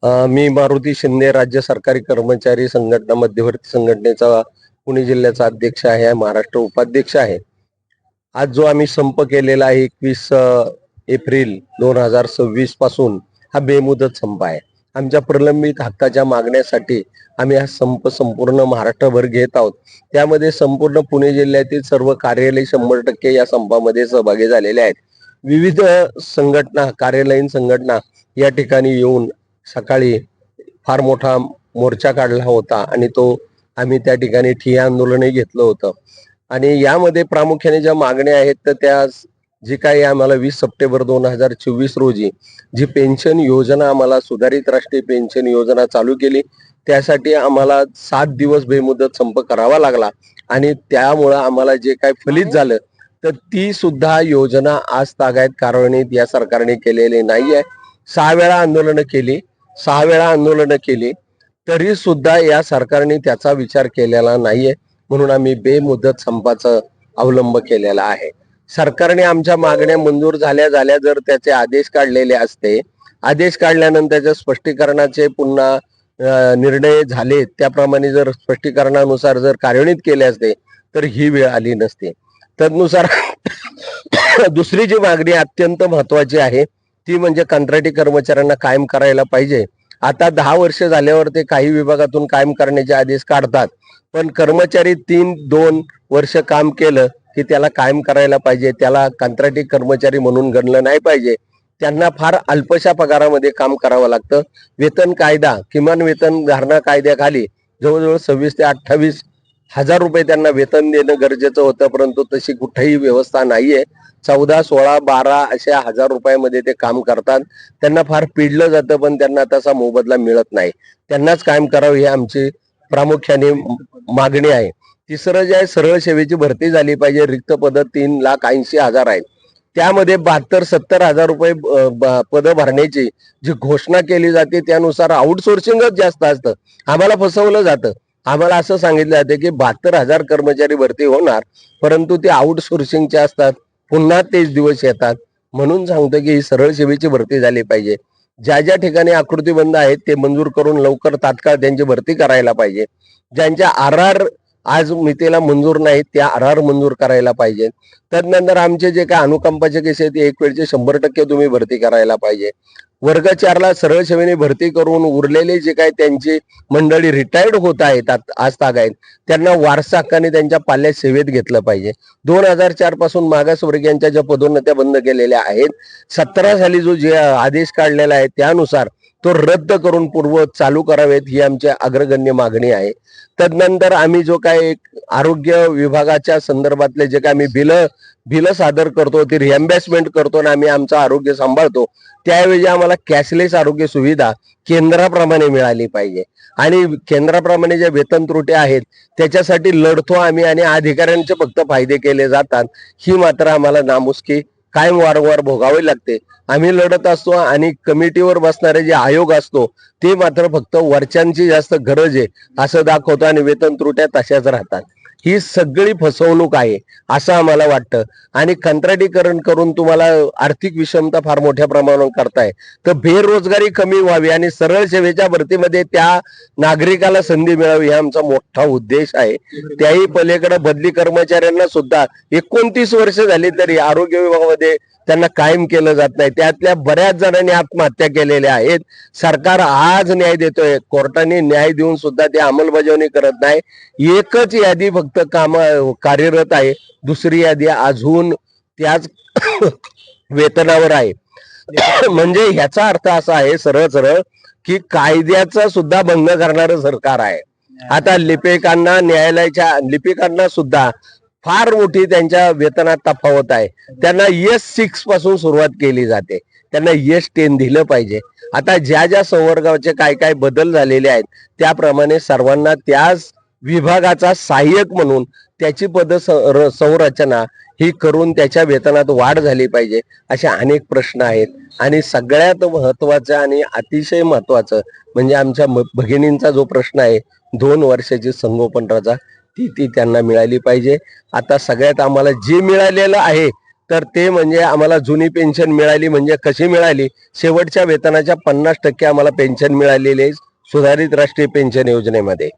मी मारुती शिंदे, राज्य सरकारी कर्मचारी संघटना मध्यवर्ती संघटनेचा पुणे जिल्ह्याचा अध्यक्ष आहे, महाराष्ट्र उपाध्यक्ष आहे. आज जो आम्ही संप केलेला आहे 21 एप्रिल 2026 पासून हा बेमुदत संप आहे. आमच्या प्रलंबित हक्काच्या मागण्यासाठी आम्ही हा संप संपूर्ण महाराष्ट्रभर घेत आहोत. त्यामध्ये संपूर्ण पुणे जिल्ह्यातील सर्व कार्यालय 100% या संपामध्ये सहभागी झालेले आहेत. विविध संघटना, कार्यालयीन संघटना या ठिकाणी येऊन सकाळी फार मोठा मोर्चा काढला होता आणि तो आम्ही त्या ठिकाणी ठिय्या आंदोलनही घेतलं होतं. आणि यामध्ये प्रामुख्याने ज्या मागण्या आहेत तर त्या जी काही आम्हाला 20 सप्टेंबर 2024 रोजी जी पेन्शन योजना, आम्हाला सुधारित राष्ट्रीय पेन्शन योजना चालू केली, त्यासाठी आम्हाला 7 दिवस बेमुदत संप करावा लागला. आणि त्यामुळं आम्हाला जे काही फलित झालं तर ती सुद्धा योजना आज तागायत कार्यान्वित या सरकारने केलेली नाहीये. 6 वेळा आंदोलनं केली, 6 वेळा आंदोलनं केली, तरी सुद्धा या सरकारने त्याचा विचार केलेला नाहीये. म्हणून आम्ही बेमुदत संपाचा अवलंब केलेला आहे. सरकारने आमच्या मागण्या मंजूर झाल्या जर त्याचे आदेश काढलेले असते, आदेश काढल्यानंतर स्पष्टीकरणाचे पुन्हा निर्णय झाले, त्याप्रमाणे जर स्पष्टीकरणानुसार जर कार्यान्वित केले असते तर ही वेळ आली नसते. तदनुसार दुसरी जी मागणी अत्यंत महत्वाची आहे ती म्हणजे कंत्राटी कर्मचाऱ्यांना कायम करायला पाहिजे. आता 10 वर्ष झाल्यावर ते काही विभागातून कायम करण्याचे आदेश काढतात, पण कर्मचारी 3-2 वर्ष काम केलं की त्याला कायम करायला पाहिजे, त्याला कंत्राटी कर्मचारी म्हणून गणलं नाही पाहिजे. त्यांना फार अल्पशा पगारामध्ये काम करावं लागतं. वेतन कायदा, किमान वेतन धारणा कायद्याखाली जवळजवळ 26 ते 28 हजार रुपये त्यांना वेतन देणं गरजेचं होतं, परंतु तशी कुठेही व्यवस्था नाहीये. 14, 16, 12 अशा हजार रुपयामध्ये ते काम करतात. त्यांना फार पिडलं जातं, पण त्यांना तसा मोबदला मिळत नाही. त्यांनाच कायम करावं ही आमची प्रामुख्याने मागणी आहे. तिसरं जे आहे, सरळ सेवेची भरती झाली पाहिजे. रिक्त पद 3,80,000 आहेत. त्यामध्ये 72-70 हजार रुपये पद भरण्याची जी घोषणा केली जाते त्यानुसार आउटसोर्सिंगच जास्त असतं. आम्हाला फसवलं जातं. आम्हाला असं सांगितलं जातं की 72,000 कर्मचारी भरती होणार, परंतु ते आउटसोर्सिंगचे असतात, पुन्हा तेच दिवस येतात. म्हणून सांगतो की ही सरळ सेवेची भरती झाली पाहिजे. ज्या ज्या ठिकाणी आकृतीबंध आहेत ते मंजूर करून लवकर तात्काळ त्यांची भरती करायला पाहिजे. ज्यांच्या आर आज मितीला मंजूर नाहीत त्या आर मंजूर करायला पाहिजे. तदनंतर आमचे जे काही अनुकंपाचे केस आहेत ते एक वेळचे 100% तुम्ही भरती करायला पाहिजे. वर्ग 4ला सरळ सेवेने भरती करून उरलेले जे काही त्यांची मंडळी रिटायर्ड होत आहेत आज तागायत, त्यांना वारसा हक्काने त्यांच्या पाल्यात सेवेत घेतलं पाहिजे. 2004 पासून मागासवर्गीयांच्या ज्या पदोन्नत्या बंद केलेल्या आहेत, 17 साली जो जे आदेश काढलेला आहे त्यानुसार तो रद्द करून पूर्ववत चालू करावेत ही आमची अग्रगण्य मागणी आहे. तदनंतर आम्ही जो काही आरोग्य विभागाच्या संदर्भातले जे काही आम्ही बिल सादर करतो, ती रिएम्बर्समेंट करतो आणि आम्ही आमचं आरोग्य सांभाळतो, त्याऐवजी आम्हाला कॅशलेस आरोग्य सुविधा केंद्राप्रमाणे मिळाली पाहिजे. आणि केंद्राप्रमाणे ज्या वेतन त्रुटी आहेत त्याच्यासाठी लढतो आम्ही आणि अधिकाऱ्यांचे फक्त फायदे केले जातात, ही मात्र आम्हाला नामुष्की कायम वारंवार भोगावी लागते. आम्ही लढत असतो आणि कमिटीवर बसणारे जे आयोग असतो ते मात्र फक्त वरच्यांची जास्त गरज आहे असं दाखवतो आणि वेतन त्रुट्या तशाच राहतात. ही सगळी फसवणूक आहे असं आम्हाला वाटतं. आणि कंत्राटीकरण करून तुम्हाला आर्थिक विषमता फार मोठ्या प्रमाणावर करताय, तर बेरोजगारी कमी व्हावी आणि सरळ सेवेच्या भरतीमध्ये त्या नागरिकाला संधी मिळावी हा आमचा मोठा उद्देश आहे. त्याही पलीकडे बदली कर्मचाऱ्यांना सुद्धा 29 वर्ष झाली तरी आरोग्य विभागामध्ये त्यांना कायम केलं जात नाही. त्यातल्या बऱ्याच जणांनी आत्महत्या केलेल्या आहेत. सरकार आज न्याय देतोय, कोर्टाने न्याय देऊन सुद्धा ते अंमलबजावणी करत नाही. एकच यादी फक्त कार्यरत आहे, दुसरी यादी अजून त्याच वेतनावर आहे. म्हणजे ह्याचा अर्थ असा आहे सरळ सरळ की कायद्याचा सुद्धा भंग करणारं सरकार आहे. आता लिपिकांना सुद्धा फार मोठी त्यांच्या वेतनात तफावत आहे. त्यांना S6 पासून सुरुवात केली जाते, त्यांना S10 दिलं पाहिजे. आता ज्या ज्या संवर्गाचे काय काय बदल झालेले आहेत त्याप्रमाणे सर्वांना त्याच विभागाचा सहाय्यक म्हणून त्याची पद संरचना ही करून त्याच्या वेतनात वाढ झाली पाहिजे. असे अनेक प्रश्न आहेत. आणि सगळ्यात महत्वाचं आणि अतिशय महत्वाचं म्हणजे आमच्या भगिनींचा जो प्रश्न आहे 2 वर्षाची संगोपन रजा ती त्यांना मिळाली पाहिजे. आता सगळ्यात आम्हाला जे मिळालेलं आहे तर ते म्हणजे आम्हाला जुनी पेन्शन मिळाली म्हणजे कशी मिळाली, शेवटच्या वेतनाच्या 50% आम्हाला पेन्शन मिळालेली आहे सुधारित राष्ट्रीय पेन्शन योजनेमध्ये.